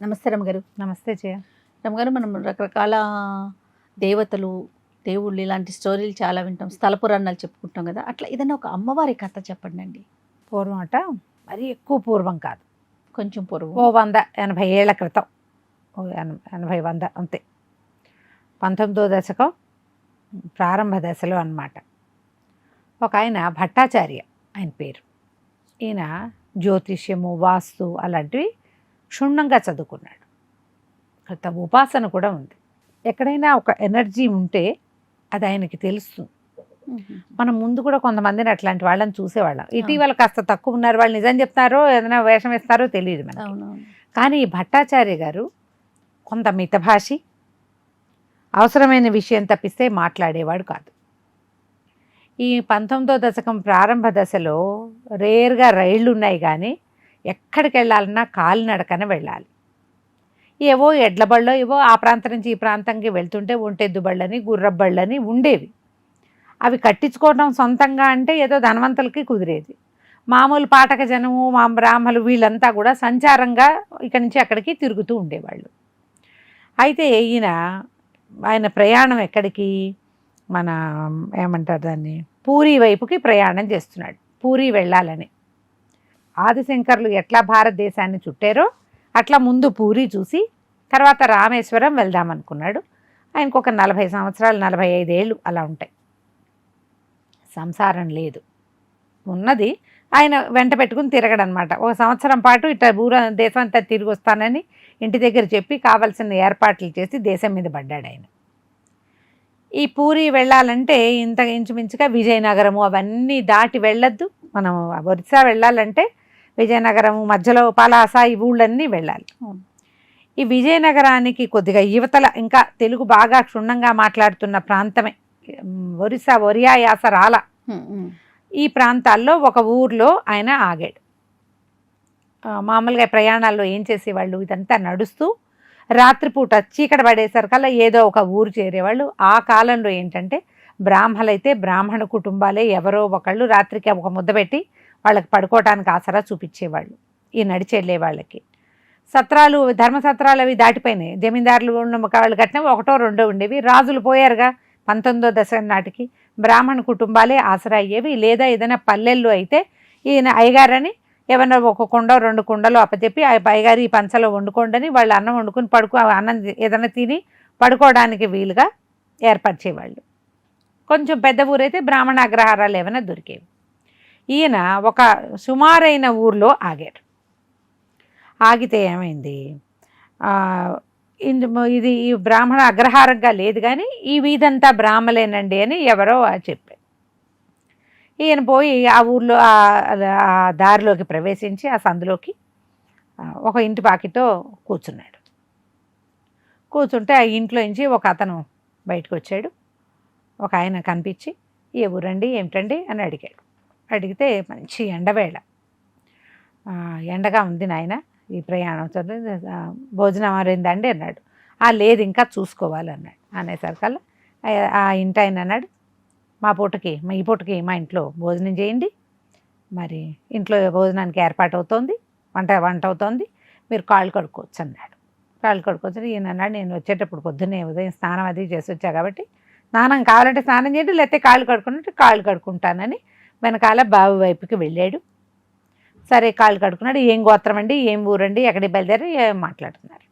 నమస్తే రమగారు. నమస్తే జయ. రమగారు, మనం రకరకాల దేవతలు, దేవుళ్ళు ఇలాంటి స్టోరీలు చాలా వింటాం. స్థల పురాణాలు చెప్పుకుంటాం కదా. అట్లా ఏదైనా ఒక అమ్మవారి కథ చెప్పండి అండి. పూర్వం అట, మరి ఎక్కువ పూర్వం కాదు, కొంచెం పూర్వం. 180 ఏళ్ల క్రితం, 80 అంతే. 19వ దశకం ప్రారంభ దశలో అన్నమాట. ఒక ఆయన భట్టాచార్య ఆయన పేరు. ఈయన జ్యోతిష్యము, వాస్తు అలాంటివి క్షుణ్ణంగా చదువుకున్నాడు. కొంత ఉపాసన కూడా ఉంది. ఎక్కడైనా ఒక ఎనర్జీ ఉంటే అది ఆయనకి తెలుస్తుంది. మనం ముందు కూడా కొంతమందిని అట్లాంటి వాళ్ళని చూసేవాళ్ళం. ఇటీవల కాస్త తక్కువ ఉన్నారు, వాళ్ళు నిజం చెప్తారో ఏదైనా వేషం వేస్తారో తెలియదు మనకి. కానీ ఈ భట్టాచార్య గారు కొంత మితభాషి, అవసరమైన విషయం తప్పిస్తే మాట్లాడేవాడు కాదు. ఈ 19వ దశకం ప్రారంభ దశలో రేర్గా రైళ్ళు ఉన్నాయి, కానీ ఎక్కడికి వెళ్ళాలన్నా కాలినడకన వెళ్ళాలి. ఏవో ఎడ్ల బళ్ళో ఏవో ఆ ప్రాంతం నుంచి ఈ ప్రాంతంకి వెళ్తుంటే ఒంటెద్దు బళ్ళని, గుర్రబళ్ళని ఉండేవి. అవి కట్టించుకోవడం సొంతంగా అంటే ఏదో ధనవంతులకి కుదిరేది. మామూలు పాఠక జనము, మా బ్రాహ్మలు వీళ్ళంతా కూడా సంచారంగా ఇక్కడి నుంచి అక్కడికి తిరుగుతూ ఉండేవాళ్ళు. అయితే ఆయన ప్రయాణం ఎక్కడికి, మన ఏమంటారు దాన్ని, పూరీ వైపుకి ప్రయాణం చేస్తున్నాడు. పూరీ వెళ్ళాలని. ఆదిశంకర్లు ఎట్లా భారతదేశాన్ని చుట్టారో అట్లా ముందు పూరీ చూసి తర్వాత రామేశ్వరం వెళ్దామనుకున్నాడు. ఆయనకు ఒక 40 సంవత్సరాలు, 45 ఏళ్ళు అలా ఉంటాయి. సంసారం లేదు, ఉన్నది ఆయన వెంట పెట్టుకుని తిరగడనమాట. ఒక సంవత్సరం పాటు ఇట్లా దేశం అంతా తిరిగి వస్తానని ఇంటి దగ్గర చెప్పి కావాల్సిన ఏర్పాట్లు చేసి దేశం మీద పడ్డాడు ఆయన. ఈ పూరీ వెళ్ళాలంటే ఇంత ఇంచుమించుగా విజయనగరము అవన్నీ దాటి వెళ్ళొద్దు. మనం ఒరిస్సా వెళ్ళాలంటే విజయనగరము, మధ్యలో పలాస, ఈ ఊళ్ళన్నీ వెళ్ళాలి. ఈ విజయనగరానికి కొద్దిగా యువతల ఇంకా తెలుగు బాగా క్షుణ్ణంగా మాట్లాడుతున్న ప్రాంతమే ఒరిస్సా, ఒరియా యాస రాల. ఈ ప్రాంతాల్లో ఒక ఊర్లో ఆయన ఆగాడు. మామూలుగా ప్రయాణాల్లో ఏం చేసేవాళ్ళు, ఇదంతా నడుస్తూ రాత్రిపూట చీకటి పడేసరికల్లా ఏదో ఒక ఊరు చేరేవాళ్ళు. ఆ కాలంలో ఏంటంటే బ్రాహ్మలైతే బ్రాహ్మణ కుటుంబాలే ఎవరో ఒకళ్ళు రాత్రికి ఒక ముద్ద పెట్టి వాళ్ళకి పడుకోవటానికి ఆసరా చూపించేవాళ్ళు ఈ నడిచి వెళ్ళే వాళ్ళకి. సత్రాలు, ధర్మసత్రాలు అవి దాటిపోయినాయి. జమీందారులు ఉన్న వాళ్ళు కట్టినవి 1, 2 ఉండేవి. రాజులు పోయారుగా 19వ దశకం నాటికి. బ్రాహ్మణ కుటుంబాలే ఆసరా అయ్యేవి. లేదా ఏదైనా పల్లెల్లో అయితే ఈయన అయ్యగారని ఏమన్నా 1 కుండ 2 కుండలు అప్పచెప్పి ఆ అయ్యగారు ఈ పంచలో వండుకోండి, వాళ్ళు అన్నం వండుకుని అన్నం ఏదైనా తిని పడుకోవడానికి వీలుగా ఏర్పరిచేవాళ్ళు. కొంచెం పెద్ద ఊరైతే బ్రాహ్మణ అగ్రహారాలు ఏమైనా దొరికేవి. ఈయన ఒక సుమారైన ఊర్లో ఆగారు. ఆగితే ఏమైంది, ఇది ఈ బ్రాహ్మణ అగ్రహారంగా లేదు కానీ ఈ వీధంతా బ్రాహ్మలేనండి అని ఎవరో చెప్పారు. ఈయన పోయి ఆ ఊర్లో ఆ దారిలోకి ప్రవేశించి ఆ సందులోకి ఒక ఇంటి పాకితో కూర్చున్నాడు. కూర్చుంటే ఆ ఇంట్లో నుంచి ఒక అతను బయటకు వచ్చాడు. ఒక ఆయన కనిపించి, ఏ ఊరండి, ఏమిటండి అని అడిగాడు. అడిగితే మంచి ఎండవేళ, ఎండగా ఉంది నాయన, ఈ ప్రయాణం భోజనం అరిందండి అన్నాడు. లేదు, ఇంకా చూసుకోవాలి అన్నాడు. అనేసరికల్లా ఆ ఇంటి ఆయన అన్నాడు, ఈ పూటకి మా ఇంట్లో భోజనం చేయండి, మరి ఇంట్లో భోజనానికి ఏర్పాటు అవుతోంది, వంట అవుతోంది, మీరు కాళ్ళు కడుక్కోవచ్చు అన్నాడు. కాళ్ళు కడుక్కోవచ్చు. ఈయన అన్నాడు, నేను వచ్చేటప్పుడు పొద్దున్నే ఉదయం స్నానం అది చేసి వచ్చా కాబట్టి స్నానం కావాలంటే స్నానం చేయండి, లేకపోతే కాళ్ళు కడుక్కున్నట్టు కాళ్ళు కడుక్కుంటానని వెనకాల బావి వైపుకి వెళ్ళాడు. సరే, కాళ్ళు కడుక్కున్నాడు. ఏం గోత్రం అండి, ఏం ఊరండి, ఎక్కడికి బయలుదేరి మాట్లాడుతున్నారు.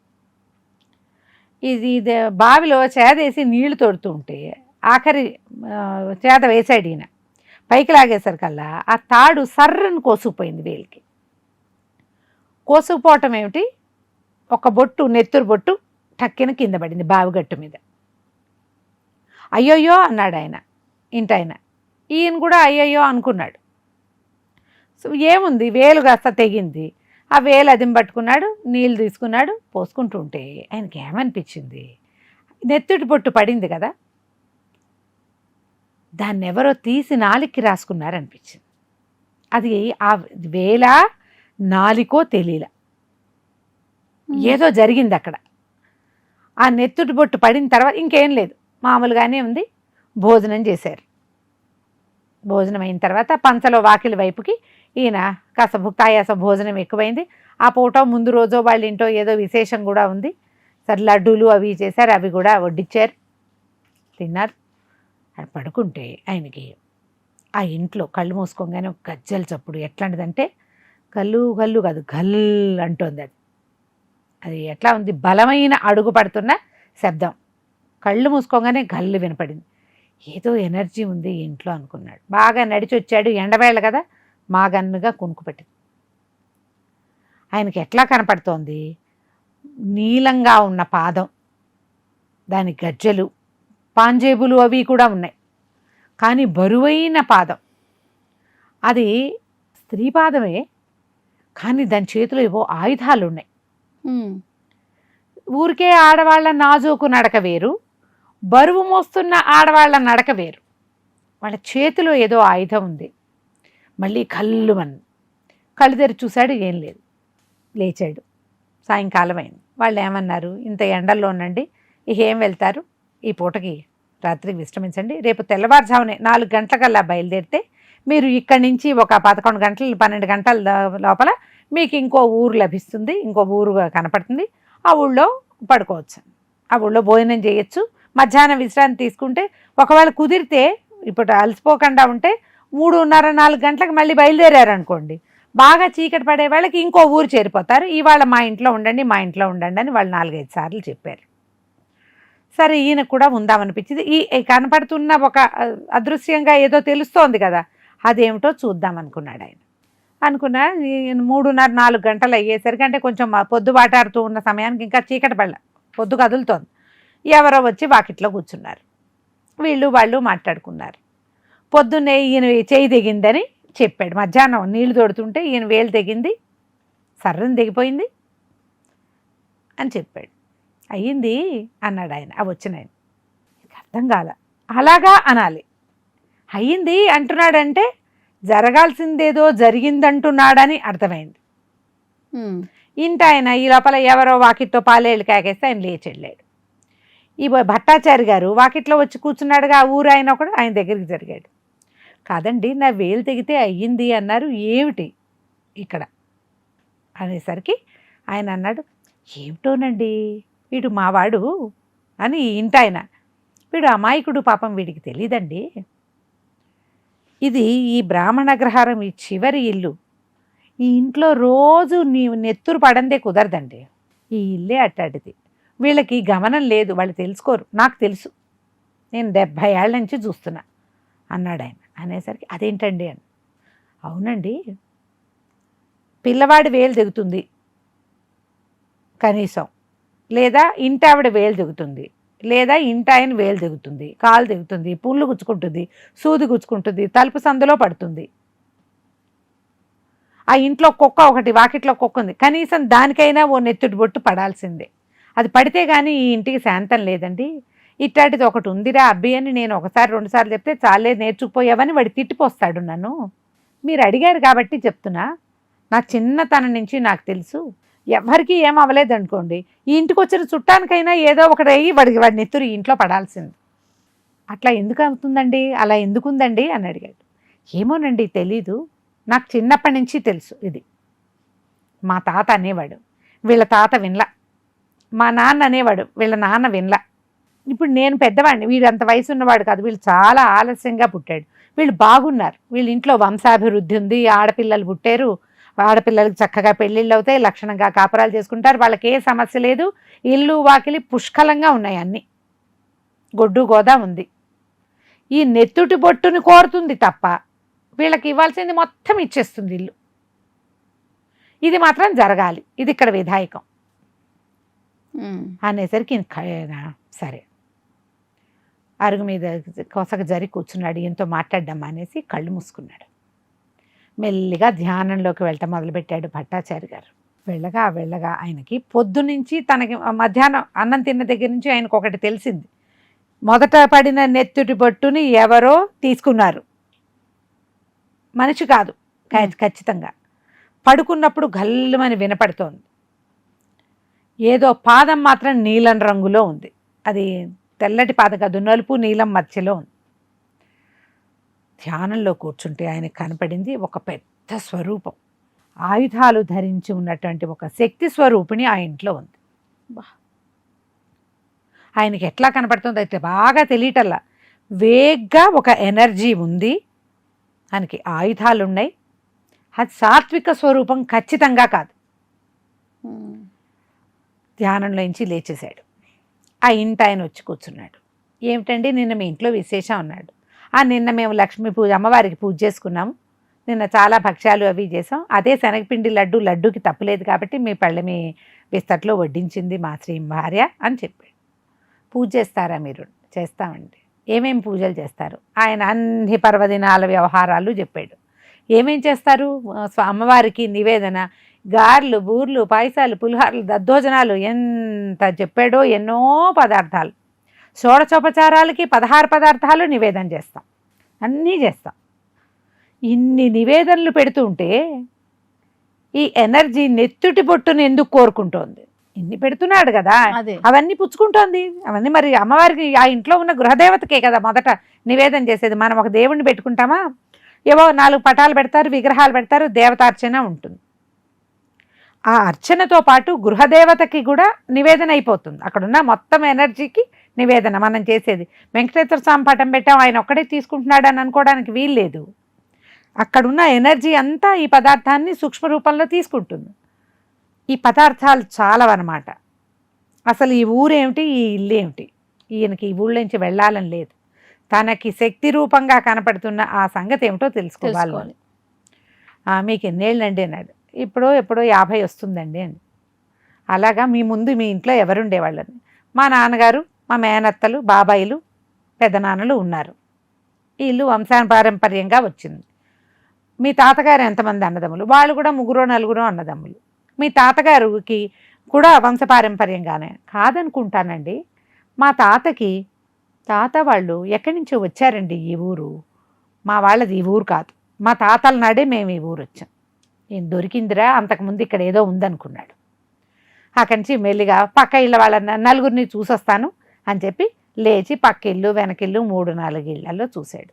ఇది బావిలో చేదేసి నీళ్లు తోడుతూ ఉంటే ఆఖరి చేత వేసాడు ఈయన. పైకి లాగేసరికల్లా ఆ తాడు సర్రను కోసుకుపోయింది వేలికి. కోసుకుపోవటం ఏమిటి, ఒక బొట్టు, నెత్తురు బొట్టు టక్కిన కింద పడింది బావిగట్టు మీద. అయ్యయ్యో అన్నాడు ఆయన, ఇంటాయన. ఈయన కూడా అయ్యయ్యో అనుకున్నాడు. సో ఏముంది, వేలు కాస్త తెగింది. ఆ వేలు అదిం పట్టుకున్నాడు, నీళ్ళు తీసుకున్నాడు, పోసుకుంటుంటే ఆయనకి ఏమనిపించింది, నెత్తుటి బొట్టు పడింది కదా, దాన్ని ఎవరో తీసి నాలికి రాసుకున్నారనిపించింది. అది ఆ వేల నాలికో తెలియలా, ఏదో జరిగింది అక్కడ. ఆ నెత్తుటి బొట్టు పడిన తర్వాత ఇంకేం లేదు, మామూలుగానే ఉంది. భోజనం చేశారు. భోజనం అయిన తర్వాత పంచలో వాకిలి వైపుకి ఈయన కాస్త భుక్తాయాస భోజనం ఎక్కువైంది. ఆ పూట ముందు రోజు వాళ్ళ ఇంట్లో ఏదో విశేషం కూడా ఉంది. సరే లడ్డూలు అవి చేశారు, అవి కూడా వడ్డించారు, తిన్నారు. అది పడుకుంటే ఆయనకి ఆ ఇంట్లో కళ్ళు మూసుకోగానే ఒక గజ్జల చప్పుడు ఎట్లాంటిదంటే గల్లు గల్లు కాదు గల్ అంటోంది. అది అది ఎట్లా ఉంది, బలమైన అడుగు పడుతున్న శబ్దం. కళ్ళు మూసుకోగానే గల్లు వినపడింది. ఏదో ఎనర్జీ ఉంది ఇంట్లో అనుకున్నాడు. బాగా నడిచి వచ్చాడు, ఎండవేళ కదా, మాగన్నుగా కునుకు పెట్టింది. ఆయనకి ఎట్లా కనపడుతోంది, నీలంగా ఉన్న పాదం, దాని గజ్జలు, పాంజేబులు అవి కూడా ఉన్నాయి, కానీ బరువైన పాదం. అది స్త్రీ పాదమే, కానీ దాని చేతిలో ఏవో ఆయుధాలు ఉన్నాయి. ఊరికే ఆడవాళ్ళ నాజూకు నడక వేరు, బరువు మోస్తున్న ఆడవాళ్ళ నడక వేరు. వాళ్ళ చేతిలో ఏదో ఆయుధం ఉంది. మళ్ళీ కళ్ళు తెరిచి చూశాడు, ఏం లేదు. లేచాడు. సాయంకాలం అయింది. వాళ్ళు ఏమన్నారు, ఇంత ఎండల్లోనండి ఇక ఏం వెళ్తారు, ఈ పూటకి రాత్రికి విశ్రమించండి, రేపు తెల్లవారుజామునే 4 గంటలకల్లా బయలుదేరితే మీరు ఇక్కడి నుంచి ఒక 11 గంటలు 12 గంటల లోపల మీకు ఇంకో ఊరు లభిస్తుంది, ఇంకో ఊరు కనపడుతుంది, ఆ ఊళ్ళో పడుకోవచ్చు, ఆ ఊళ్ళో భోజనం చేయొచ్చు, మధ్యాహ్నం విశ్రాంతి తీసుకుంటే ఒకవేళ కుదిరితే ఇప్పుడు అలసిపోకుండా ఉంటే 3:30-4 గంటలకు మళ్ళీ బయలుదేరారనుకోండి, బాగా చీకటి పడే వాళ్ళకి ఇంకో ఊరు చేరిపోతారు, ఇవాళ మా ఇంట్లో ఉండండి అని వాళ్ళు 4-5 సార్లు చెప్పారు. సరే ఈయన కూడా ఉందామనిపించింది. ఈ కనపడుతున్న ఒక అదృశ్యంగా ఏదో తెలుస్తోంది కదా, అదేమిటో చూద్దామనుకున్నాడు ఆయన. అనుకున్నా 3:30-4 గంటలు అయ్యేసరికి, అంటే కొంచెం పొద్దు బాటాడుతూ ఉన్న సమయానికి ఇంకా చీకటి పడల, పొద్దు కదులుతోంది. ఎవరో వచ్చి వాకిట్లో కూర్చున్నారు. వాళ్ళు మాట్లాడుకున్నారు. పొద్దున్నే ఈయన చేయి తెగిందని చెప్పాడు. మధ్యాహ్నం నీళ్లు తోడుతుంటే ఈయన వేలు తెగింది, సర్రని తెగిపోయింది అని చెప్పాడు. అయ్యింది అన్నాడు ఆయన. వచ్చిన ఆయన అర్థం కాల. అలాగా అనాలి. అయ్యింది అంటున్నాడంటే జరగాల్సిందేదో జరిగిందంటున్నాడని అర్థమైంది. ఇంట ఆయన ఈ లోపల ఎవరో వాకిట్లో పాలేళ్ళు కాకేస్తే ఆయన లేచెళ్ళాడు. ఈ భట్టాచారి గారు వాకిట్లో వచ్చి కూర్చున్నాడుగా, ఆ ఊరు ఆయన ఒకడు, ఆయన దగ్గరికి జరిగాడు. కాదండి, నా వేలు తెగితే అయ్యింది అన్నారు, ఏమిటి ఇక్కడ అనేసరికి ఆయన అన్నాడు, ఏమిటోనండి వీడు మావాడు అని. ఇంట ఆయన, వీడు అమాయకుడు, పాపం వీడికి తెలియదండి, ఇది ఈ బ్రాహ్మణగ్రహారం, ఈ చివరి ఇల్లు, ఈ ఇంట్లో రోజు నీవు నెత్తురు పడందే కుదరదండి, ఈ ఇల్లే అట్టాడిది, వీళ్ళకి గమనం లేదు, వాళ్ళు తెలుసుకోరు, నాకు తెలుసు, నేను 70 ఏళ్ళ నుంచి చూస్తున్నా అన్నాడు ఆయన. అనేసరికి అదేంటండి అని. అవునండి, పిల్లవాడి వేలు దిగుతుంది కనీసం, లేదా ఇంటి ఆవిడ వేలు దిగుతుంది, లేదా ఇంటి ఆయన వేలు దిగుతుంది, కాలు దిగుతుంది, పుళ్ళు గుచ్చుకుంటుంది, సూది గుచ్చుకుంటుంది, తలుపు సందులో పడుతుంది, ఆ ఇంట్లో కుక్క ఒకటి, వాకిట్లో కుక్క ఉంది, కనీసం దానికైనా ఓ నెత్తుటి బొట్టు పడాల్సిందే, అది పడితే కానీ ఈ ఇంటికి శాంతం లేదండి, ఇట్లాంటిది ఒకటి ఉందిరా అబ్బి అని నేను 1-2 సార్లు చెప్తే చాలే నేర్చుకుపోయావని వాడు తిట్టిపోస్తాడు నన్ను. మీరు అడిగారు కాబట్టి చెప్తున్నా, నా చిన్నతనం నుంచి నాకు తెలుసు, ఎవరికి ఏం అవ్వలేదు అనుకోండి, ఈ ఇంటికి వచ్చిన చుట్టానికైనా ఏదో ఒకటి అయ్యి వాడి నెత్తురు ఈ ఇంట్లో పడాల్సింది. అట్లా ఎందుకు అవుతుందండి, అలా ఎందుకుందండి అని అడిగాడు. ఏమోనండి తెలీదు, నాకు చిన్నప్పటి నుంచి తెలుసు ఇది. మా తాత అనేవాడు, వీళ్ళ తాత వినలా, మా నాన్న అనేవాడు, వీళ్ళ నాన్న వినలా, ఇప్పుడు నేను పెద్దవాడిని, వీడు అంత వయసు ఉన్నవాడు కాదు, వీళ్ళు చాలా ఆలస్యంగా పుట్టాడు, వీళ్ళు బాగున్నారు, వీళ్ళ ఇంట్లో వంశాభివృద్ధి ఉంది, ఆడపిల్లలు పుట్టారు, ఆడపిల్లలకు చక్కగా పెళ్ళిళ్ళు అవుతాయి, లక్షణంగా కాపురాలు చేసుకుంటారు, వాళ్ళకి ఏ సమస్య లేదు, ఇల్లు వాకిలి పుష్కలంగా ఉన్నాయి, అన్నీ గొడ్డు గోదా ఉంది, ఈ నెత్తుటి బొట్టుని కోరుతుంది తప్ప వీళ్ళకి ఇవ్వాల్సింది మొత్తం ఇచ్చేస్తుంది ఇల్లు, ఇది మాత్రం జరగాలి, ఇది ఇక్కడ విధాయకం అనేసరికి సరే అరుగు మీద కొసక జరి కూర్చున్నాడు. ఎంతో మాట్లాడ్డాం అనేసి కళ్ళు మూసుకున్నాడు. మెల్లిగా ధ్యానంలోకి వెళ్ళటం మొదలుపెట్టాడు భట్టాచారి గారు. వెళ్ళగా ఆయనకి పొద్దునుంచి తనకి మధ్యాహ్నం అన్నం తిన్న దగ్గర నుంచి ఆయనకు ఒకటి తెలిసింది, మొదట పడిన నెత్తుటి బొట్టుని ఎవరో తీసుకున్నారు, మనిషి కాదు ఖచ్చితంగా. పడుకున్నప్పుడు గల్లుమని వినపడుతోంది, ఏదో పాదం మాత్రం నీలం రంగులో ఉంది, అది తెల్లటి పాదం కాదు, నలుపు నీలం మధ్యలో ఉంది. ధ్యానంలో కూర్చుంటే ఆయనకు కనపడింది ఒక పెద్ద పెద్ద స్వరూపం, ఆయుధాలు ధరించి ఉన్నటువంటి ఒక శక్తి స్వరూపిణి ఆ ఇంట్లో ఉంది. బా. ఆయనకి ఎట్లా కనపడుతుందో అయితే బాగా తెలియటల్లా, వేగ్గా ఒక ఎనర్జీ ఉంది, ఆయనకి ఆయుధాలు ఉన్నాయి. అది సాత్విక స్వరూపం ఖచ్చితంగా కాదు. ధ్యానంలోంచి లేచేశాడు. ఆ ఇంటి ఆయన వచ్చి కూర్చున్నాడు. ఏమిటండి నిన్న మీ ఇంట్లో విశేషం అన్నాడు. నిన్న మేము లక్ష్మీ పూజ, అమ్మవారికి పూజ చేసుకున్నాము, నిన్న చాలా భక్ష్యాలు అవి చేసాం, అదే శనగపిండి లడ్డూకి తప్పులేదు కాబట్టి మీ విస్తట్లో వడ్డించింది మా శ్రీ భార్య అని చెప్పాడు. పూజ చేస్తారా మీరు? చేస్తామండి. ఏమేమి పూజలు చేస్తారు? ఆయన అన్ని పర్వదినాల వ్యవహారాలు చెప్పాడు. ఏమేం చేస్తారు? అమ్మవారికి నివేదన గారెలు, బూర్లు, పాయసాలు, పులిహారలు, దద్దోజనాలు ఎంత చెప్పాడో, ఎన్నో పదార్థాలు. షోడచోపచారాలకి 16 పదార్థాలు నివేదన చేస్తాం, అన్నీ చేస్తాం. ఇన్ని నివేదనలు పెడుతుంటే ఈ ఎనర్జీ నెత్తుటి బొట్టును ఎందుకు కోరుకుంటోంది? ఇన్ని పెడుతున్నాడు కదా, అవన్నీ పుచ్చుకుంటోంది. అవన్నీ మరి అమ్మవారికి ఆ ఇంట్లో ఉన్న గృహదేవతకే కదా మొదట నివేదన చేసేది. మనం ఒక దేవుణ్ణి పెట్టుకుంటామా, ఏవో 4 పటాలు పెడతారు, విగ్రహాలు పెడతారు, దేవతార్చన ఉంటుంది. ఆ అర్చనతో పాటు గృహదేవతకి కూడా నివేదన అయిపోతుంది. అక్కడున్న మొత్తం ఎనర్జీకి నివేదన మనం చేసేది. వెంకటేశ్వర స్వామి పటం పెట్టాం, ఆయన ఒక్కడే తీసుకుంటున్నాడు అని అనుకోవడానికి వీల్లేదు. అక్కడున్న ఎనర్జీ అంతా ఈ పదార్థాన్ని సూక్ష్మ రూపంలో తీసుకుంటుంది. ఈ పదార్థాలు చాలవన్నమాట. అసలు ఈ ఊరేమిటి, ఈ ఇల్లు ఏమిటి, ఈయనకి ఈ ఊళ్ళో నుంచి వెళ్ళాలని లేదు. తనకి శక్తి రూపంగా కనపడుతున్న ఆ సంగతి ఏమిటో తెలుసుకోవాలి. మీకు ఎన్నేళ్ళండి అన్నాడు. ఎప్పుడో 50 వస్తుందండి అని. అలాగా మీ ముందు మీ ఇంట్లో ఎవరుండేవాళ్ళని? మా నాన్నగారు, మా మేనత్తలు, బాబాయిలు, పెద్దనాన్నలు ఉన్నారు. ఈ ఇల్లు వంశపారంపర్యంగా వచ్చింది. మీ తాతగారు ఎంతమంది అన్నదమ్ములు? వాళ్ళు కూడా 3-4 అన్నదమ్ములు. మీ తాతగారికి కూడా వంశపారంపర్యంగానే? కాదనుకుంటానండి. మా తాత వాళ్ళు ఎక్కడి నుంచో వచ్చారండి ఈ ఊరు. మా వాళ్ళది ఈ ఊరు కాదు, మా తాతల నాడే మేము ఈ ఊరు వచ్చాం. ఏం దొరికిందిరా, అంతకుముందు ఇక్కడ ఏదో ఉందనుకున్నాడు. అక్కడి నుంచి మెల్లిగా పక్క ఇళ్ళ వాళ్ళ 4 చూసొస్తాను అని చెప్పి లేచి పక్క ఇల్లు, వెనకిల్లు 3-4 ఇళ్లలో చూశాడు.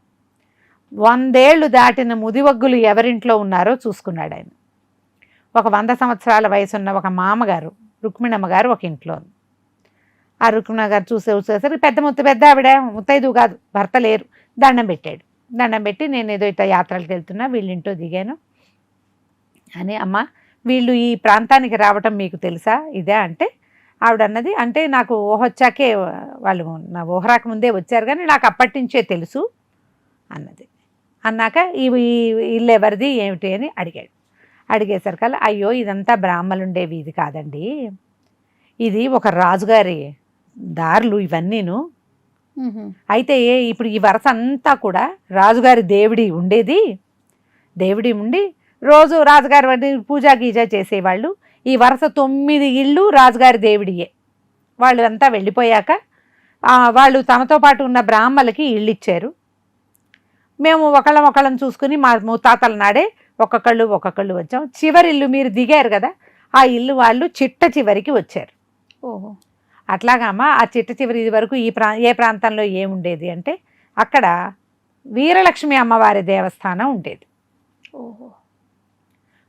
100 ఏళ్ళు దాటిన ముదివగ్గులు ఎవరింట్లో ఉన్నారో చూసుకున్నాడు ఆయన. ఒక 100 సంవత్సరాల వయసున్న ఒక మామగారు, రుక్మిణమ్మ గారు ఒక ఇంట్లో ఉంది. ఆ రుక్మిణమ్మ గారు చూసేసరికి పెద్ద ఆవిడ, ముత్తైదు కాదు, భర్త లేరు. దండం పెట్టాడు. దండం పెట్టి నేను ఏదో ఇట్లా యాత్రలకు వెళ్తున్నా, వీళ్ళింటో దిగాను అని. అమ్మ వీళ్ళు ఈ ప్రాంతానికి రావటం మీకు తెలుసా ఇదే అంటే? ఆవిడ అన్నది, అంటే నాకు ఊహ వచ్చాకే, వాళ్ళు నా ఊహ రాకముందే వచ్చారు కానీ నాకు అప్పటి నుంచే తెలుసు అన్నది. అన్నాక ఈ ఇల్లు ఎవరిది ఏమిటి అని అడిగాడు. అడిగేసరికల్లా, అయ్యో ఇదంతా బ్రాహ్మలుండే వీధి కాదండి, ఇది ఒక రాజుగారి దారులు ఇవన్నీను. అయితే ఇప్పుడు ఈ వరస అంతా కూడా రాజుగారి దేవుడి ఉండేది. దేవుడి ఉండి రోజు రాజుగారి వాడిని పూజా గీజా చేసేవాళ్ళు. ఈ వరుస 9 ఇళ్ళు రాజుగారి దేవుడియే. వాళ్ళు అంతా వెళ్ళిపోయాక వాళ్ళు తమతో పాటు ఉన్న బ్రాహ్మలకి ఇళ్ళు ఇచ్చారు. మేము ఒకళ్ళం చూసుకుని మా ముత్తాతల నాడే ఒక్కొక్కళ్ళు వచ్చాం. చివరి ఇల్లు మీరు దిగారు కదా, ఆ ఇల్లు వాళ్ళు చిట్ట చివరికి వచ్చారు. ఓహో, అట్లాగా అమ్మ. ఆ చిట్ట చివరి ఇది వరకు ఏ ప్రాంతంలో ఏముండేది అంటే, అక్కడ వీరలక్ష్మి అమ్మవారి దేవస్థానం ఉండేది. ఓహో,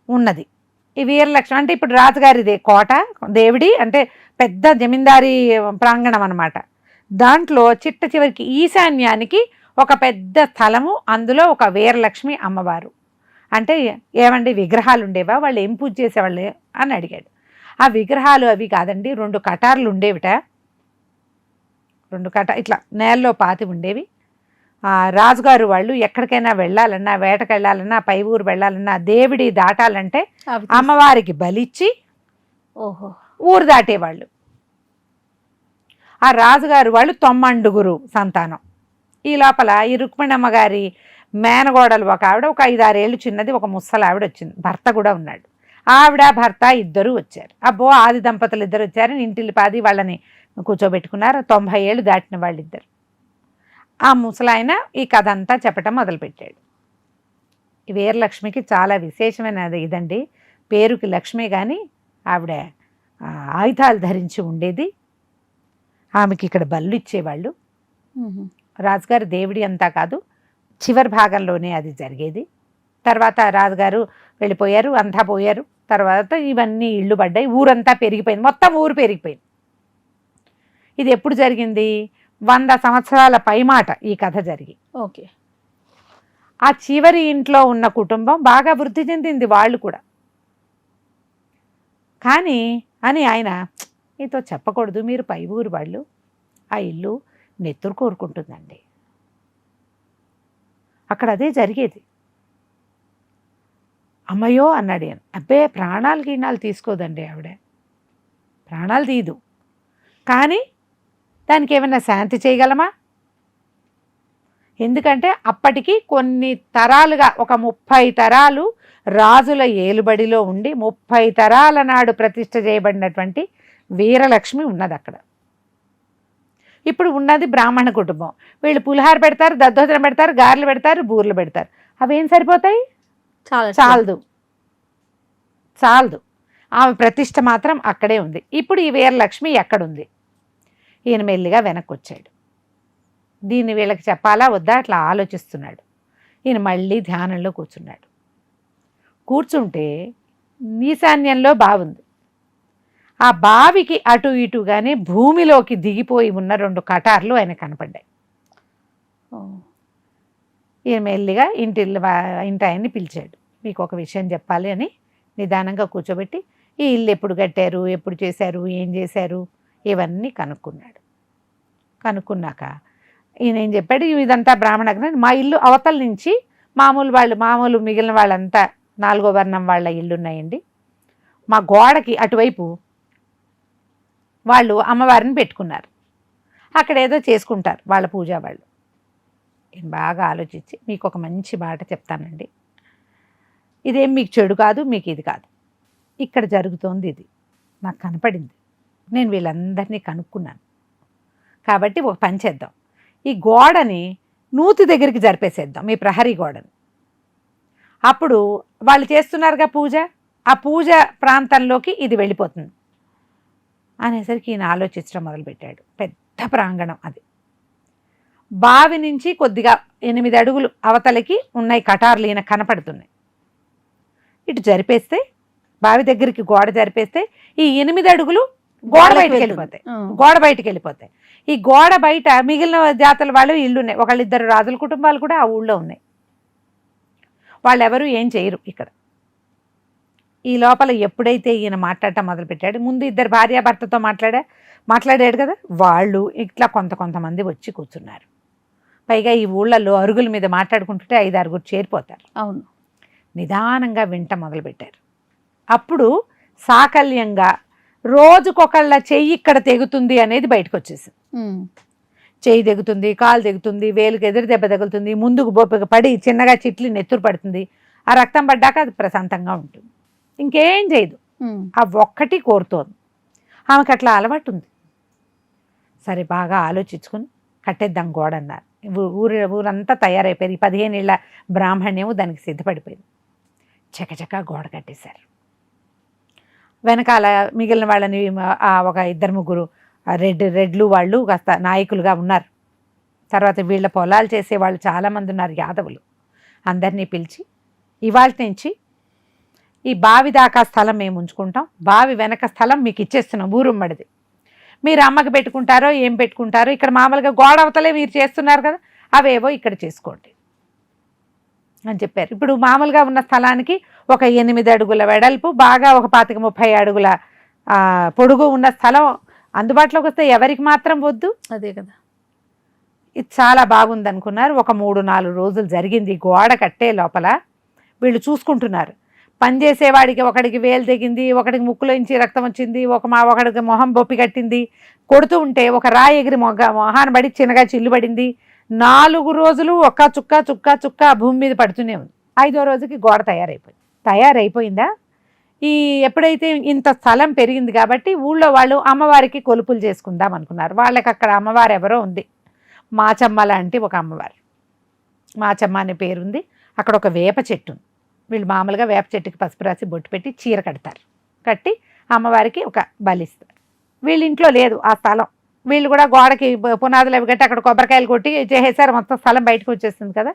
ఉన్నది. ఈ వీరలక్ష్మి అంటే ఇప్పుడు రాజుగారిదే కోట, దేవుడి అంటే పెద్ద జమీందారీ ప్రాంగణం అన్నమాట. దాంట్లో చిట్ట చివరికి ఈశాన్యానికి ఒక పెద్ద స్థలము, అందులో ఒక వీరలక్ష్మి అమ్మవారు. అంటే ఏమండి విగ్రహాలు ఉండేవా, వాళ్ళు ఏం పూజ చేసేవాళ్ళు అని అడిగాడు. ఆ విగ్రహాలు అవి కాదండి, 2 కటార్లు ఉండేవిట. 2 ఇట్లా నేలలో పాతి ఉండేవి. రాజుగారు వాళ్ళు ఎక్కడికైనా వెళ్ళాలన్నా, వేటకు వెళ్ళాలన్నా, పై ఊరు వెళ్ళాలన్నా, దేవుడి దాటాలంటే అమ్మవారికి బలిచ్చి ఊరు దాటేవాళ్ళు. ఆ రాజుగారు వాళ్ళు 90 సంతానం. ఈ లోపల ఈ రుక్మిణమ్మ గారి మేనగోడలు ఒక ఆవిడ, ఒక 5-6 ఏళ్ళు చిన్నది, ఒక ముసలావిడ వచ్చింది. భర్త కూడా ఉన్నాడు. ఆవిడ భర్త ఇద్దరు వచ్చారు. అబ్బో ఆది దంపతులు ఇద్దరు వచ్చారని ఇంటిల్లి పాది వాళ్ళని కూర్చోబెట్టుకున్నారు. 90 ఏళ్ళు దాటిన వాళ్ళిద్దరు. ఆ ముసలాయన ఈ కథ అంతా చెప్పటం మొదలుపెట్టాడు. ఈ వీరలక్ష్మికి చాలా విశేషమైన ఇదండి. పేరుకి లక్ష్మి కానీ ఆవిడ ఆయుధాలు ధరించి ఉండేది. ఆమెకి ఇక్కడ బళ్ళు ఇచ్చేవాళ్ళు. రాజుగారి దేవుడి అంతా కాదు, చివరి భాగంలోనే అది జరిగేది. తర్వాత రాజుగారు వెళ్ళిపోయారు, అంతా పోయారు. తర్వాత ఇవన్నీ ఇళ్ళు పడ్డాయి, ఊరంతా పెరిగిపోయింది, మొత్తం ఊరు పెరిగిపోయింది. ఇది ఎప్పుడు జరిగింది? 100 సంవత్సరాల పైమాట ఈ కథ జరిగి. ఓకే. ఆ చివరి ఇంట్లో ఉన్న కుటుంబం బాగా వృద్ధి చెందింది, వాళ్ళు కూడా. కానీ అని ఆయన, మీతో చెప్పకూడదు, మీరు పై ఊరు వాళ్ళు, ఆ ఇల్లు నెత్తురు కోరుకుంటుందండి. అక్కడ అదే జరిగేది. అమ్మయ్యో అన్నాడు ఆయన. అబ్బే, ప్రాణాలు గీణాలు తీసుకోదండి ఆవిడ, ప్రాణాలు తీయదు. కానీ దానికి ఏమైనా శాంతి చేయగలమా? ఎందుకంటే అప్పటికి కొన్ని తరాలుగా, ఒక 30 తరాలు రాజుల ఏలుబడిలో ఉండి 30 తరాల నాడు ప్రతిష్ఠ చేయబడినటువంటి వీరలక్ష్మి ఉన్నది అక్కడ. ఇప్పుడు ఉన్నది బ్రాహ్మణ కుటుంబం. వీళ్ళు పులిహార పెడతారు, దద్దోజనం పెడతారు, గారెలు పెడతారు, బూర్లు పెడతారు. అవేం సరిపోతాయి? చాలదు. ఆమె ప్రతిష్ఠ మాత్రం అక్కడే ఉంది. ఇప్పుడు ఈ వీరలక్ష్మి ఎక్కడుంది? ఈయన మెల్లిగా వెనక్కి వచ్చాడు. దీన్ని వీళ్ళకి చెప్పాలా వద్దా అట్లా ఆలోచిస్తున్నాడు. ఈయన మళ్ళీ ధ్యానంలో కూర్చున్నాడు. కూర్చుంటే ఈశాన్యంలో బావుంది. ఆ బావికి అటు ఇటుగానే భూమిలోకి దిగిపోయి ఉన్న 2 కటార్లు ఆయన కనపడ్డాయి. ఈయన మెల్లిగా ఇంటి ఆయన్ని పిలిచాడు. మీకు ఒక విషయం చెప్పాలి అని నిదానంగా కూర్చోబెట్టి, ఈ ఇల్లు ఎప్పుడు కట్టారు, ఎప్పుడు చేశారు, ఏం చేశారు, ఇవన్నీ కనుక్కున్నాడు. కనుక్కున్నాక ఈయన ఏం చెప్పాడు, ఇదంతా బ్రాహ్మణ, మా ఇల్లు అవతల నుంచి మామూలు మిగిలిన వాళ్ళంతా 4వ వర్ణం వాళ్ళ ఇల్లు ఉన్నాయండి. మా గోడకి అటువైపు వాళ్ళు అమ్మవారిని పెట్టుకున్నారు, అక్కడ ఏదో చేసుకుంటారు వాళ్ళ పూజ వాళ్ళు. నేను బాగా ఆలోచించి మీకు ఒక మంచి మాట చెప్తానండి, ఇదేం మీకు చెడు కాదు, మీకు ఇది కాదు, ఇక్కడ జరుగుతోంది ఇది నాకు కనపడింది, నేను వీళ్ళందరినీ కనుక్కున్నాను. కాబట్టి ఒక పని చేద్దాం, ఈ గోడని నూతి దగ్గరికి జరిపేసేద్దాం, మీ ప్రహరీ గోడని. అప్పుడు వాళ్ళు చేస్తున్నారుగా పూజ, ఆ పూజ ప్రాంతంలోకి ఇది వెళ్ళిపోతుంది అనేసరికి ఈయన ఆలోచించడం మొదలుపెట్టాడు. పెద్ద ప్రాంగణం అది. బావి నుంచి కొద్దిగా 8 అడుగులు అవతలకి ఉన్నాయి కటార్లు, ఈయన కనపడుతున్నాయి. ఇటు జరిపేస్తే, బావి దగ్గరికి గోడ జరిపేస్తే ఈ 8 అడుగులు గోడ బయటకు వెళ్ళిపోతాయి. ఈ గోడ బయట మిగిలిన జాతుల వాళ్ళు ఇళ్ళు ఉన్నాయి, 1-2 రాజుల కుటుంబాలు కూడా ఆ ఊళ్ళో ఉన్నాయి. వాళ్ళు ఎవరు ఏం చేయరు ఇక్కడ. ఈ లోపల ఎప్పుడైతే ఈయన మాట్లాడటం మొదలుపెట్టాడు, ముందు 2 భార్యాభర్తతో మాట్లాడాడు కదా, వాళ్ళు ఇట్లా కొంతమంది వచ్చి కూర్చున్నారు. పైగా ఈ ఊళ్ళల్లో అరుగుల మీద మాట్లాడుకుంటుంటే 5-6 చేరిపోతారు. అవును. నిదానంగా వింట మొదలుపెట్టారు. అప్పుడు సాకల్యంగా రోజుకొకళ్ళ చెయ్యి ఇక్కడ తెగుతుంది అనేది బయటకు వచ్చేసింది. చెయ్యి తెగుతుంది, కాలు తెగుతుంది, వేలుకి ఎదురు దెబ్బ తగులుతుంది, ముందుకు పడి చిన్నగా చిట్లి నెత్తురు పడుతుంది. ఆ రక్తం పడ్డాక అది ప్రశాంతంగా ఉంటుంది, ఇంకేం చేయదు. ఆ ఒక్కటి కోరుతోంది. ఆమెకు అట్లా అలవాటు ఉంది. సరే, బాగా ఆలోచించుకుని కట్టేద్దాం గోడ అన్నారు. ఊరంతా తయారైపోయింది. 15 ఏళ్ల బ్రాహ్మణ్యము దానికి సిద్ధపడిపోయింది. చకచకా గోడ కట్టేశారు. వెనకాల మిగిలిన వాళ్ళని ఒక 2-3 రెడ్లు వాళ్ళు కాస్త నాయకులుగా ఉన్నారు. తర్వాత వీళ్ళ పొలాలు చేసే వాళ్ళు చాలామంది ఉన్నారు, యాదవులు. అందరినీ పిలిచి, ఇవాళ నుంచి ఈ బావి దాకా స్థలం మేము ఉంచుకుంటాం, బావి వెనక స్థలం మీకు ఇచ్చేస్తున్నాం, ఊరుమ్మడిది. మీరు అమ్మకి పెట్టుకుంటారో ఏం పెట్టుకుంటారో, ఇక్కడ మామూలుగా గోడ అవతలే మీరు చేస్తున్నారు కదా, అవేవో ఇక్కడ చేసుకోండి అని చెప్పారు. ఇప్పుడు మామూలుగా ఉన్న స్థలానికి ఒక 8 అడుగుల వెడల్పు, బాగా ఒక 25-30 అడుగుల పొడుగు ఉన్న స్థలం అందుబాటులోకి వస్తే ఎవరికి మాత్రం వద్దు? అదే కదా. ఇది చాలా బాగుంది అనుకున్నారు. ఒక 3-4 రోజులు జరిగింది. గోడ కట్టే లోపల వీళ్ళు చూసుకుంటున్నారు. పనిచేసేవాడికి ఒకడికి వేలు తెగింది, ఒకడికి ముక్కులోంచి రక్తం వచ్చింది, ఒకడికి మొహం బొప్పి కట్టింది. కొడుతూ ఉంటే ఒక రాయి ఎగిరి మొహాన పడి చిన్నగా చిల్లు పడింది. 4 రోజులు ఒక్క చుక్క భూమి మీద పడుతూనే ఉంది. 5వ రోజుకి గోడ తయారైపోయిందా? ఎప్పుడైతే ఇంత స్థలం పెరిగింది కాబట్టి ఊళ్ళో వాళ్ళు అమ్మవారికి కొలుపులు చేసుకుందాం అనుకున్నారు. వాళ్ళకి అక్కడ అమ్మవారు ఎవరో ఉంది, మాచమ్మ లాంటి ఒక అమ్మవారు. మాచమ్మ అనే పేరుంది. అక్కడ ఒక వేప చెట్టు ఉంది. వీళ్ళు మామూలుగా వేప చెట్టుకి పసుపు రాసి బొట్టు పెట్టి చీర కడతారు. కట్టి అమ్మవారికి ఒక బలిస్తారు. వీళ్ళ ఇంట్లో లేదు ఆ స్థలం. వీళ్ళు కూడా గోడకి పునాదులు అవి కట్టి అక్కడ కొబ్బరికాయలు కొట్టి చేసేసారు. మొత్తం స్థలం బయటకు వచ్చేస్తుంది కదా.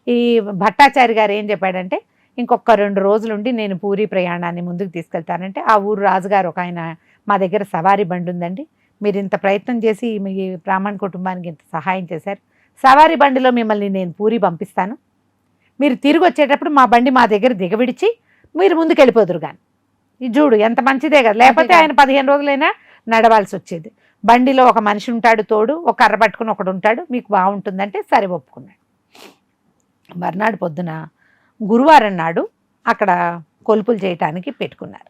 ఈ భట్టాచారి గారు ఏం చెప్పాడంటే, ఇంకొక 2 రోజులుండి నేను పూరి ప్రయాణాన్ని ముందుకు తీసుకెళ్తానంటే, ఆ ఊరు రాజుగారు ఒక ఆయన, మా దగ్గర సవారీ బండి ఉందండి, మీరు ఇంత ప్రయత్నం చేసి మీ బ్రాహ్మణ కుటుంబానికి ఇంత సహాయం చేశారు, సవారీ బండిలో మిమ్మల్ని నేను పూరి పంపిస్తాను, మీరు తిరిగి వచ్చేటప్పుడు మా బండి మా దగ్గర దిగవిడిచి మీరు ముందుకు వెళ్ళిపోదురు కానీ. ఇది చూడు ఎంత మంచిదే కదా, లేకపోతే ఆయన 15 రోజులైనా నడవాల్సి వచ్చేది. బండిలో ఒక మనిషి ఉంటాడు తోడు, ఒక కర్ర పట్టుకుని ఒకడు ఉంటాడు, మీకు బాగుంటుందంటే సరే ఒప్పుకున్నాడు. మర్నాడు పొద్దున గురువారం నాడు అక్కడ కొలుపులు చేయటానికి పెట్టుకున్నారు.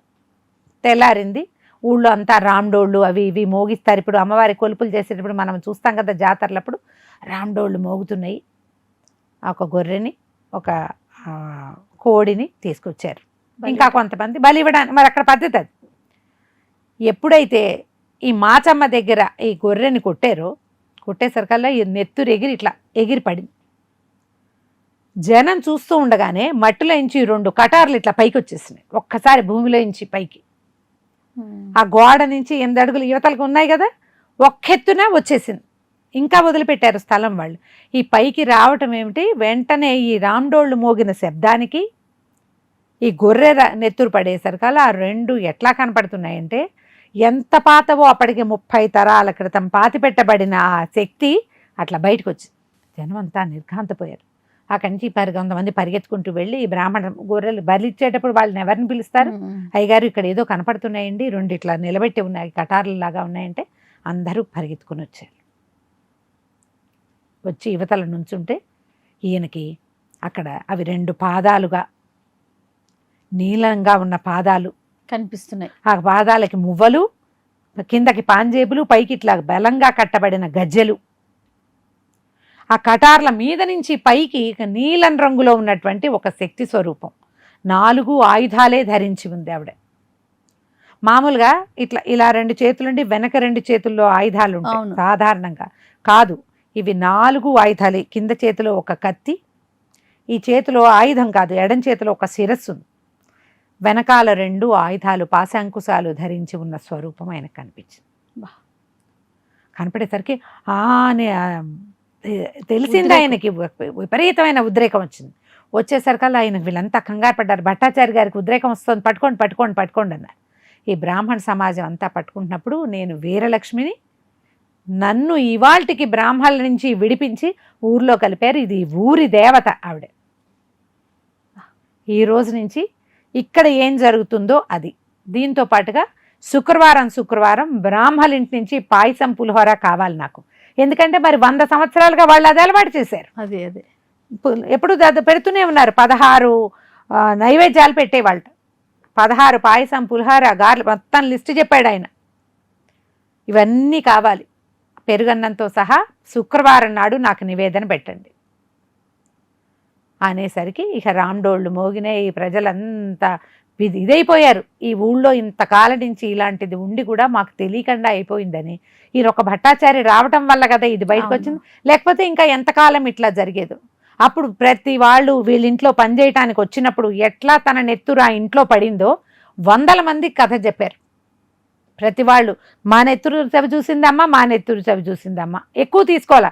తెల్లారింది, ఊళ్ళో అంతా రామ్డోళ్ళు అవి ఇవి మోగిస్తారు. ఇప్పుడు అమ్మవారి కొలుపులు చేసేటప్పుడు మనం చూస్తాం కదా జాతరలప్పుడు, రామ్డోళ్ళు మోగుతున్నాయి. ఒక గొర్రెని ఒక కోడిని తీసుకొచ్చారు. ఇంకా కొంతమంది బలి ఇవ్వడానికి, మరి అక్కడ పద్ధతి అది. ఎప్పుడైతే ఈ మాచమ్మ దగ్గర ఈ గొర్రెని కొట్టేసరికల్లా ఈ నెత్తురు ఎగిరి ఇట్లా ఎగిరి పడింది. జనం చూస్తూ ఉండగానే మట్టిలో ఇంచి 2 కటార్లు ఇట్లా పైకి వచ్చేసినాయి ఒక్కసారి, భూమిలో ఇంచి పైకి. ఆ గోడ నుంచి 8 అడుగులు యువతలకు ఉన్నాయి కదా, ఒక్కెత్తున వచ్చేసింది. ఇంకా వదిలిపెట్టారు స్థలం వాళ్ళు. ఈ పైకి రావటం ఏమిటి, వెంటనే ఈ రామ్డోళ్ళు మోగిన శబ్దానికి ఈ గొర్రె నెత్తురు పడేసరికల్లా ఆ 2 ఎట్లా కనపడుతున్నాయంటే, ఎంత పాతవో అప్పటికి 30 తరాల క్రితం పాతిపెట్టబడిన ఆ శక్తి అట్లా బయటకు వచ్చింది. జనం అంతా నిర్ఘాంతపోయారు. అక్కడి నుంచి కొంతమంది పరిగెత్తుకుంటూ వెళ్ళి ఈ బ్రాహ్మణ గొర్రెలు బలిచ్చేటప్పుడు వాళ్ళని ఎవరిని పిలుస్తారు, అయ్యగారు ఇక్కడ ఏదో కనపడుతున్నాయండి, 2 ఇట్లా నిలబెట్టి ఉన్నాయి, కటార్లలాగా ఉన్నాయంటే అందరూ పరిగెత్తుకుని వచ్చారు. వచ్చి యువతల నుంచుంటే ఈయనకి అక్కడ అవి 2 పాదాలుగా నీలంగా ఉన్న పాదాలు కనిపిస్తున్నాయి. ఆ పాదాలకి మువ్వలు, కిందకి పాంజేబులు, పైకి ఇట్లా బలంగా కట్టబడిన గజ్జెలు. ఆ కటార్ల మీద నుంచి పైకి నీలం రంగులో ఉన్నటువంటి ఒక శక్తి స్వరూపం. 4 ఆయుధాలే ధరించి ఉంది ఆవిడ. మామూలుగా ఇట్లా ఇలా 2 చేతులుండి వెనక 2 చేతుల్లో ఆయుధాలు ఉంటాయి సాధారణంగా, కాదు ఇవి 4 ఆయుధాలే. కింద చేతిలో ఒక కత్తి, ఈ చేతిలో ఆయుధం కాదు, ఎడం చేతిలో ఒక శిరస్సు, వెనకాల 2 ఆయుధాలు పాశాంకుశాలు ధరించి ఉన్న స్వరూపం ఆయనకు కనిపించింది. కనపడేసరికి అని తెలిసింది ఆయనకి, విపరీతమైన ఉద్రేకం వచ్చింది. వచ్చేసరికల్లా ఆయనకు వీళ్ళంతా కంగారు పడ్డారు. భట్టాచారి గారికి ఉద్రేకం వస్తుంది, పట్టుకోండి అన్నారు. ఈ బ్రాహ్మణ సమాజం అంతా పట్టుకుంటున్నప్పుడు, నేను వీరలక్ష్మిని, నన్ను ఇవాల్టికి బ్రాహ్మణుల నుంచి విడిపించి ఊర్లో కలిపారు, ఇది ఊరి దేవత ఆవిడ. ఈ రోజు నుంచి ఇక్కడ ఏం జరుగుతుందో అది. దీంతో పాటుగా శుక్రవారం బ్రాహ్మణుల ఇంటి నుంచి పాయసం పులిహోర కావాలి నాకు, ఎందుకంటే మరి 100 సంవత్సరాలుగా వాళ్ళు అది అలవాటు చేశారు. అదే ఎప్పుడు పెడుతూనే ఉన్నారు. 16 నైవేద్యాలు పెట్టేవాళ్ళు, 16 పాయసం పులిహోర గారెలు మొత్తం లిస్టు చెప్పాడు ఆయన. ఇవన్నీ కావాలి, పెరుగన్నంతో సహా శుక్రవారం నాడు నాకు నివేదన పెట్టండి అనేసరికి ఇక రామ్డోళ్ళు మోగినాయి. ఈ ప్రజలంతా ఇదైపోయారు. ఈ ఊళ్ళో ఇంతకాలం నుంచి ఇలాంటిది ఉండి కూడా మాకు తెలియకుండా అయిపోయిందని. ఈయన ఒక భట్టాచారి రావటం వల్ల కదా ఇది బయటకు వచ్చింది, లేకపోతే ఇంకా ఎంతకాలం ఇట్లా జరిగేదు. అప్పుడు ప్రతి వాళ్ళు వీళ్ళింట్లో పనిచేయటానికి వచ్చినప్పుడు ఎట్లా తన నెత్తురు ఆ ఇంట్లో పడిందో 100 మందికి కథ చెప్పారు. ప్రతి వాళ్ళు మా నెత్తురు చవి చూసిందమ్మా, ఎక్కువ తీసుకోవాలా,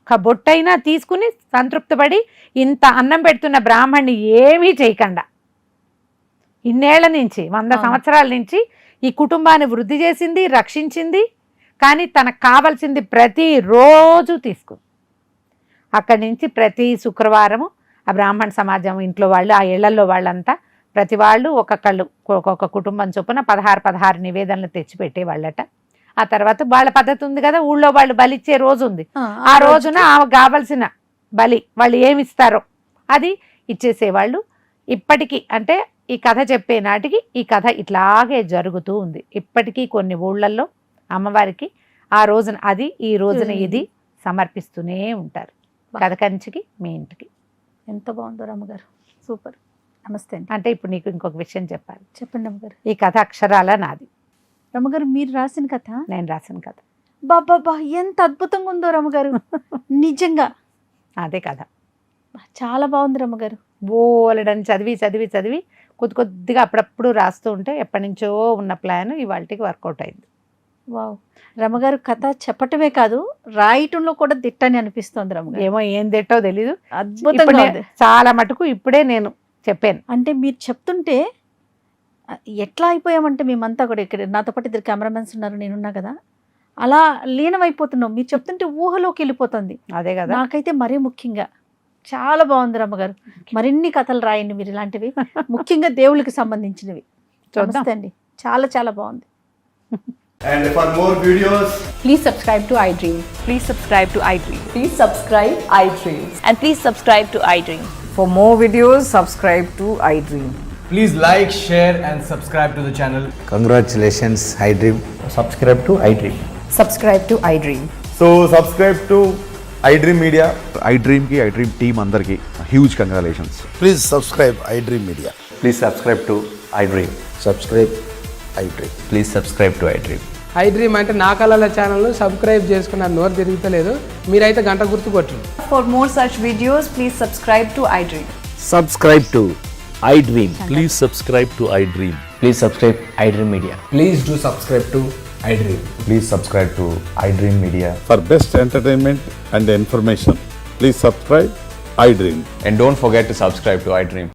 ఒక బొట్టైనా తీసుకుని సంతృప్తిపడి ఇంత అన్నం పెడుతున్న బ్రాహ్మణ్ణి ఏమీ చేయకుండా ఇన్నేళ్ల నుంచి 100 సంవత్సరాల నుంచి ఈ కుటుంబాన్ని వృద్ధి చేసింది, రక్షించింది. కానీ తనకు కావాల్సింది ప్రతిరోజు తీసుకుంది. అక్కడి నుంచి ప్రతి శుక్రవారము ఆ బ్రాహ్మణ సమాజం ఇంట్లో వాళ్ళు, ఆ ఇళ్లలో వాళ్ళంతా ప్రతి వాళ్ళు ఒక్కొక్క కుటుంబం చొప్పున 16 నివేదనలు తెచ్చిపెట్టేవాళ్ళట. ఆ తర్వాత వాళ్ళ పద్ధతి ఉంది కదా, ఊళ్ళో వాళ్ళు బలిచ్చే రోజు ఉంది. ఆ రోజున ఆమెకు కావాల్సిన బలి వాళ్ళు ఏమిస్తారో అది ఇచ్చేసేవాళ్ళు. ఇప్పటికీ అంటే ఈ కథ చెప్పే నాటికి ఈ కథ ఇట్లాగే జరుగుతూ ఉంది. ఇప్పటికీ కొన్ని ఊళ్ళల్లో అమ్మవారికి ఆ రోజున అది, ఈ రోజున ఇది సమర్పిస్తూనే ఉంటారు. కథ కంచికి మీ ఇంటికి. ఎంత బాగుందో రమ్మగారు, సూపర్. నమస్తే అండి. అంటే ఇప్పుడు నీకు ఇంకొక విషయం చెప్పాలి. చెప్పండి రమ్మగారు. ఈ కథ అక్షరాల నాది. రమ్మగారు మీరు రాసిన కథ? నేను రాసిన కథ. బాబా ఎంత అద్భుతంగా ఉందో రమ్మగారు, నిజంగా అదే కథ. చాలా బాగుంది రమ్మగారు. బోలెడని చదివి కొద్దిగా అప్పుడప్పుడు రాస్తూ ఉంటే ఎప్పటి నుంచో ఉన్న ప్లాన్ ఇవాళకి వర్కౌట్ అయింది. వావ్. రమగారు కథ చెప్పటమే కాదు రాయటంలో కూడా దిట్టని అనిపిస్తోంది రమగారు. ఏమో ఏం తిట్టో తెలీదు. అద్భుతంగా ఇప్పుడే ఉంది. చాలా మటుకు ఇప్పుడే నేను చెప్పాను. అంటే మీరు చెప్తుంటే ఎట్లా అయిపోయామంటే మేమంతా కూడా ఇక్కడ నాతో పాటు ఇద్దరు కెమెరామెన్స్ ఉన్నారు, నేనున్నా కదా, అలా లీనమైపోతున్నాం. మీరు చెప్తుంటే ఊహలోకి వెళ్ళిపోతుంది. అదే కదా. నాకైతే మరీ ముఖ్యంగా చాలా బాగుంది రమ్మగారు. మరిన్ని కథలు రాయండి మీరు ఇలాంటివి, ముఖ్యంగా దేవుళ్ళకి సంబంధించినవి. చూద్దాం. నమస్తే అండి, చాలా చాలా బాగుంది. And for more videos, Please subscribe to iDream. Please subscribe to iDream. Please subscribe iDream. And please subscribe to iDream. For more videos, subscribe to iDream. please like, share and subscribe to the channel. Congratulations, iDream. subscribe to iDream. Subscribe to iDream. So subscribe to iDream Media. iDream ki iDream team అందరికి huge congratulations. Please subscribe iDream Media. Please subscribe to iDream. Subscribe iDream. Please subscribe to iDream. iDream అంటే నా కళల channel subscribe చేసుకున్నారు, నోరు తిరుగుతలేదు. మీరైతే గంట గుర్తు కొట్టండి. For more such videos, please subscribe to iDream. Subscribe to iDream. Please subscribe to iDream. Please subscribe iDream Media. Please do subscribe to iDream. Please subscribe to iDream Media. For best entertainment and information, please subscribe iDream. And don't forget to subscribe to iDream.